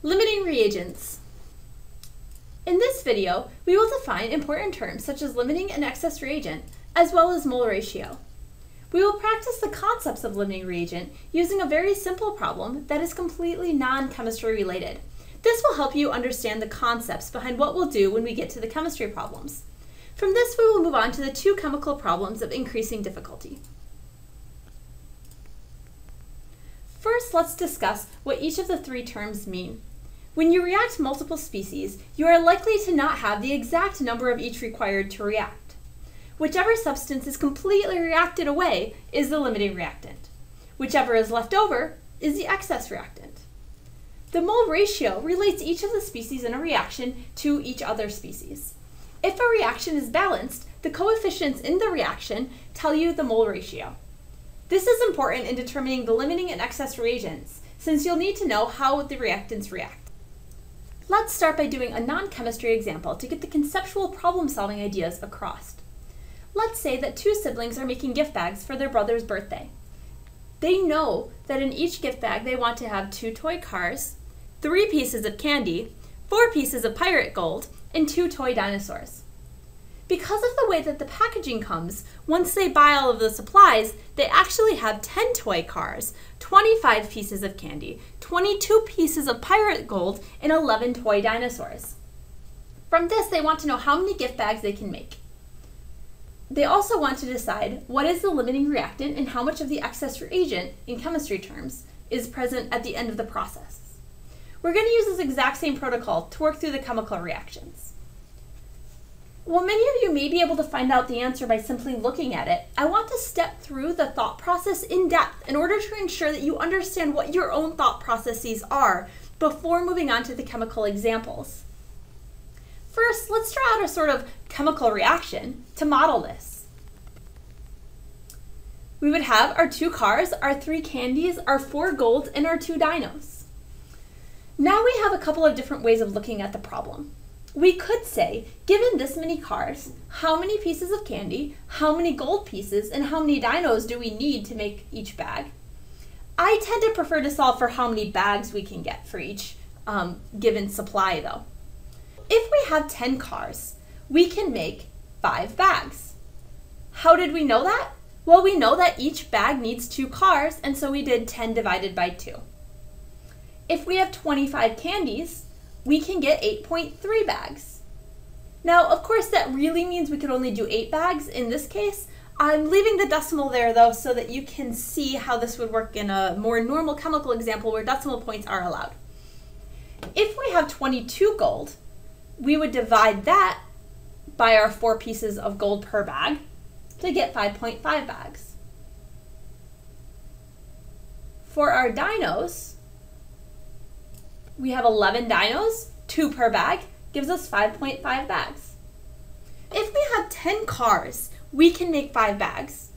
Limiting reagents. In this video, we will define important terms such as limiting and excess reagent, as well as mole ratio. We will practice the concepts of limiting reagent using a very simple problem that is completely non-chemistry related. This will help you understand the concepts behind what we'll do when we get to the chemistry problems. From this, we will move on to the two chemical problems of increasing difficulty. First, let's discuss what each of the three terms mean. When you react multiple species, you are likely to not have the exact number of each required to react. Whichever substance is completely reacted away is the limiting reactant. Whichever is left over is the excess reactant. The mole ratio relates each of the species in a reaction to each other species. If a reaction is balanced, the coefficients in the reaction tell you the mole ratio. This is important in determining the limiting and excess reagents, since you'll need to know how the reactants react. Let's start by doing a non-chemistry example to get the conceptual problem-solving ideas across. Let's say that two siblings are making gift bags for their brother's birthday. They know that in each gift bag they want to have 2 toy cars, 3 pieces of candy, 4 pieces of pirate gold, and 2 toy dinosaurs. Because of the way that the packaging comes, once they buy all of the supplies, they actually have 10 toy cars, 25 pieces of candy, 22 pieces of pirate gold, and 11 toy dinosaurs. From this, they want to know how many gift bags they can make. They also want to decide what is the limiting reactant and how much of the excess reagent, in chemistry terms, is present at the end of the process. We're going to use this exact same protocol to work through the chemical reactions. While many of you may be able to find out the answer by simply looking at it, I want to step through the thought process in depth in order to ensure that you understand what your own thought processes are before moving on to the chemical examples. First, let's draw out a sort of chemical reaction to model this. We would have our 2 cars, our 3 candies, our 4 golds, and our 2 dinos. Now we have a couple of different ways of looking at the problem. We could say, given this many cars, how many pieces of candy, how many gold pieces, and how many dinos do we need to make each bag? I tend to prefer to solve for how many bags we can get for each given supply though. If we have 10 cars, we can make 5 bags. How did we know that? Well, we know that each bag needs 2 cars, and so we did 10 divided by 2. If we have 25 candies, we can get 8.3 bags. Now, of course, that really means we could only do 8 bags in this case. I'm leaving the decimal there, though, so that you can see how this would work in a more normal chemical example where decimal points are allowed. If we have 22 gold, we would divide that by our 4 pieces of gold per bag to get 5.5 bags. For our dinos, we have 11 dinos, 2 per bag, gives us 5.5 bags. If we have 10 cars, we can make 5 bags.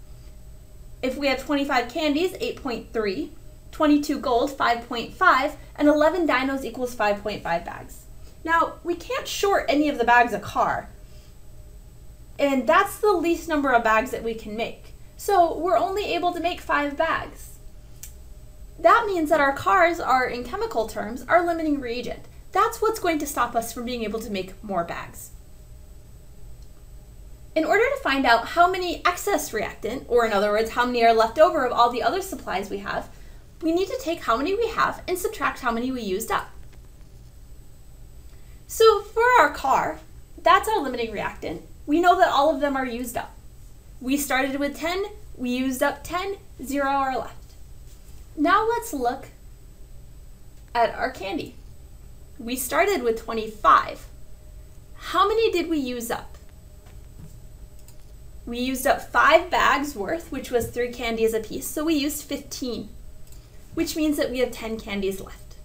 If we have 25 candies, 8.3, 22 gold, 5.5, and 11 dinos equals 5.5 bags. Now, we can't short any of the bags a car, and that's the least number of bags that we can make. So we're only able to make 5 bags. That means that our cars are, in chemical terms, our limiting reagent. That's what's going to stop us from being able to make more bags. In order to find out how many excess reactant, or in other words, how many are left over of all the other supplies we have, we need to take how many we have and subtract how many we used up. So for our car, that's our limiting reactant. We know that all of them are used up. We started with 10, we used up 10, 0 are left. Now let's look at our candy. We started with 25. How many did we use up? We used up 5 bags worth, which was 3 candies apiece, so we used 15, which means that we have 10 candies left.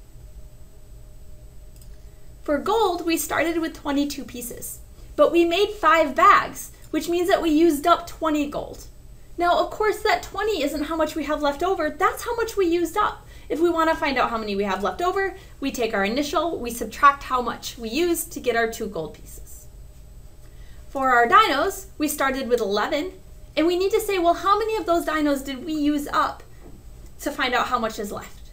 For gold, we started with 22 pieces, but we made 5 bags, which means that we used up 20 gold. Now, of course, that 20 isn't how much we have left over, that's how much we used up. If we want to find out how many we have left over, we take our initial, we subtract how much we used to get our 2 gold pieces. For our dinos, we started with 11, and we need to say, well, how many of those dinos did we use up to find out how much is left?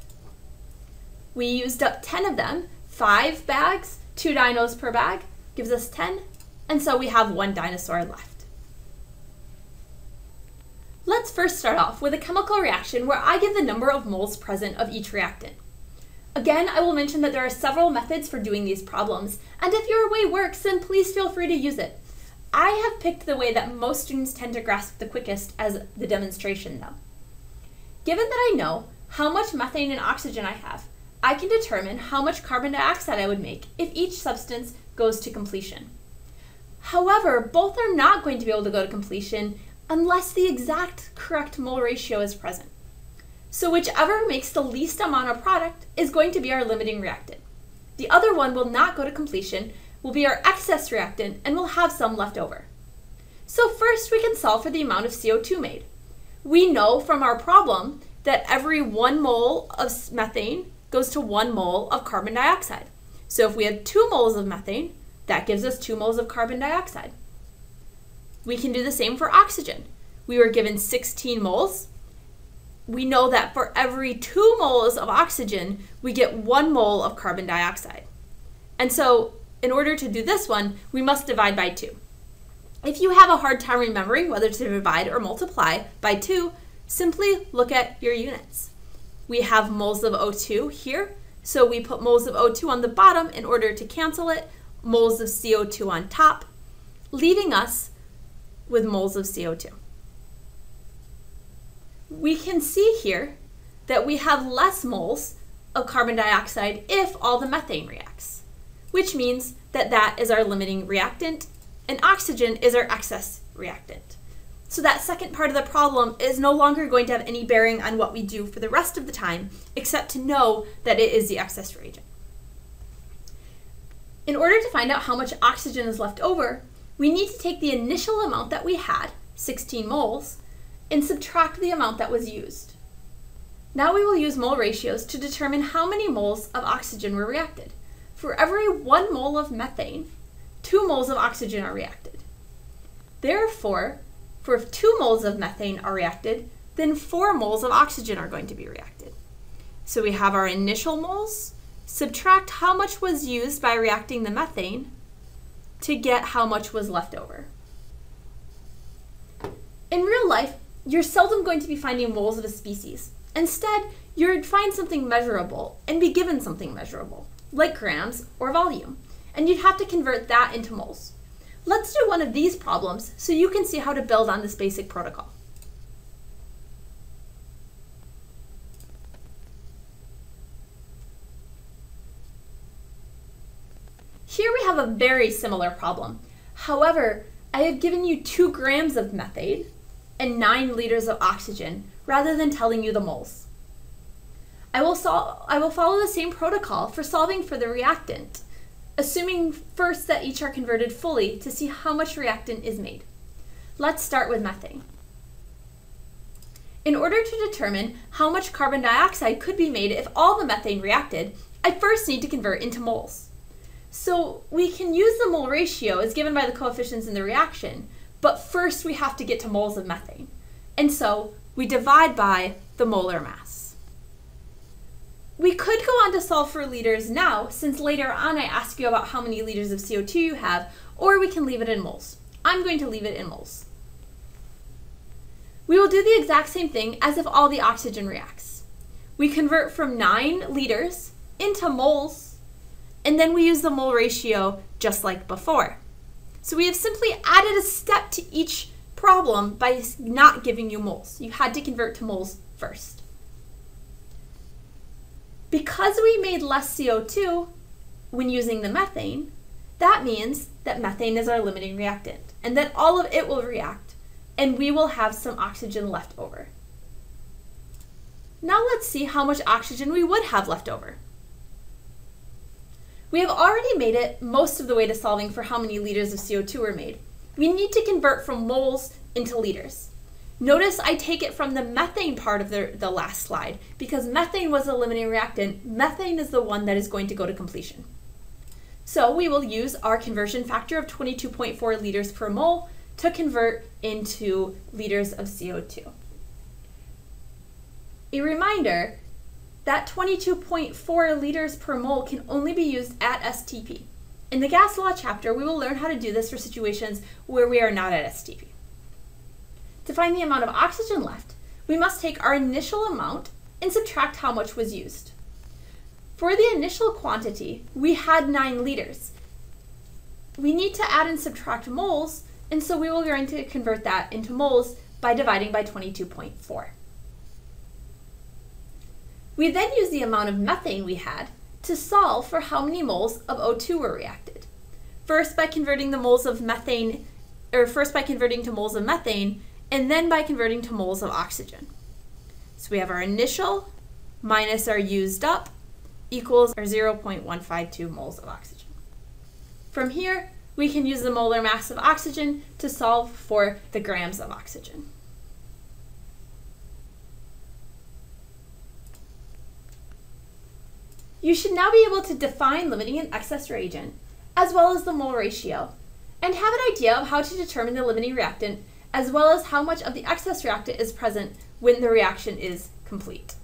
We used up 10 of them, 5 bags, 2 dinos per bag, gives us 10, and so we have 1 dinosaur left. Let's first start off with a chemical reaction where I give the number of moles present of each reactant. Again, I will mention that there are several methods for doing these problems, and if your way works, then please feel free to use it. I have picked the way that most students tend to grasp the quickest as the demonstration though. Given that I know how much methane and oxygen I have, I can determine how much carbon dioxide I would make if each substance goes to completion. However, both are not going to be able to go to completion unless the exact correct mole ratio is present. So whichever makes the least amount of product is going to be our limiting reactant. The other one will not go to completion, will be our excess reactant, and will have some left over. So first we can solve for the amount of CO2 made. We know from our problem that every 1 mole of methane goes to 1 mole of carbon dioxide. So if we have 2 moles of methane, that gives us 2 moles of carbon dioxide. We can do the same for oxygen. We were given 16 moles. We know that for every 2 moles of oxygen, we get 1 mole of carbon dioxide. And so in order to do this one, we must divide by 2. If you have a hard time remembering whether to divide or multiply by 2, simply look at your units. We have moles of O2 here, so we put moles of O2 on the bottom in order to cancel it, moles of CO2 on top, leaving us with moles of CO2. We can see here that we have less moles of carbon dioxide if all the methane reacts, which means that that is our limiting reactant and oxygen is our excess reactant. So that second part of the problem is no longer going to have any bearing on what we do for the rest of the time, except to know that it is the excess reagent. In order to find out how much oxygen is left over, we need to take the initial amount that we had, 16 moles, and subtract the amount that was used. Now we will use mole ratios to determine how many moles of oxygen were reacted. For every 1 mole of methane, 2 moles of oxygen are reacted. Therefore, for 2 moles of methane are reacted, then 4 moles of oxygen are going to be reacted. So we have our initial moles, subtract how much was used by reacting the methane to get how much was left over. In real life, you're seldom going to be finding moles of a species. Instead, you'd find something measurable and be given something measurable, like grams or volume, and you'd have to convert that into moles. Let's do one of these problems so you can see how to build on this basic protocol. Here we have a very similar problem. However, I have given you 2 grams of methane and 9 liters of oxygen rather than telling you the moles. I will follow the same protocol for solving for the reactant, assuming first that each are converted fully to see how much reactant is made. Let's start with methane. In order to determine how much carbon dioxide could be made if all the methane reacted, I first need to convert into moles. So we can use the mole ratio as given by the coefficients in the reaction, but first we have to get to moles of methane. And so we divide by the molar mass. We could go on to solve for liters now, since later on I ask you about how many liters of CO2 you have, or we can leave it in moles. I'm going to leave it in moles. We will do the exact same thing as if all the oxygen reacts. We convert from 9 liters into moles, and then we use the mole ratio just like before. So we have simply added a step to each problem by not giving you moles. You had to convert to moles first. Because we made less CO2 when using the methane, that means that methane is our limiting reactant and that all of it will react and we will have some oxygen left over. Now let's see how much oxygen we would have left over. We have already made it most of the way to solving for how many liters of CO2 were made. We need to convert from moles into liters. Notice I take it from the methane part of the last slide because methane was the limiting reactant. Methane is the one that is going to go to completion. So we will use our conversion factor of 22.4 liters per mole to convert into liters of CO2. A reminder that 22.4 liters per mole can only be used at STP. In the gas law chapter, we will learn how to do this for situations where we are not at STP. To find the amount of oxygen left, we must take our initial amount and subtract how much was used. For the initial quantity, we had 9 liters. We need to add and subtract moles, and so we will going to convert that into moles by dividing by 22.4. We then use the amount of methane we had to solve for how many moles of O2 were reacted. First by converting to moles of methane, and then by converting to moles of oxygen. So we have our initial minus our used up equals our 0.152 moles of oxygen. From here, we can use the molar mass of oxygen to solve for the grams of oxygen. You should now be able to define limiting and excess reagent, as well as the mole ratio, and have an idea of how to determine the limiting reactant, as well as how much of the excess reactant is present when the reaction is complete.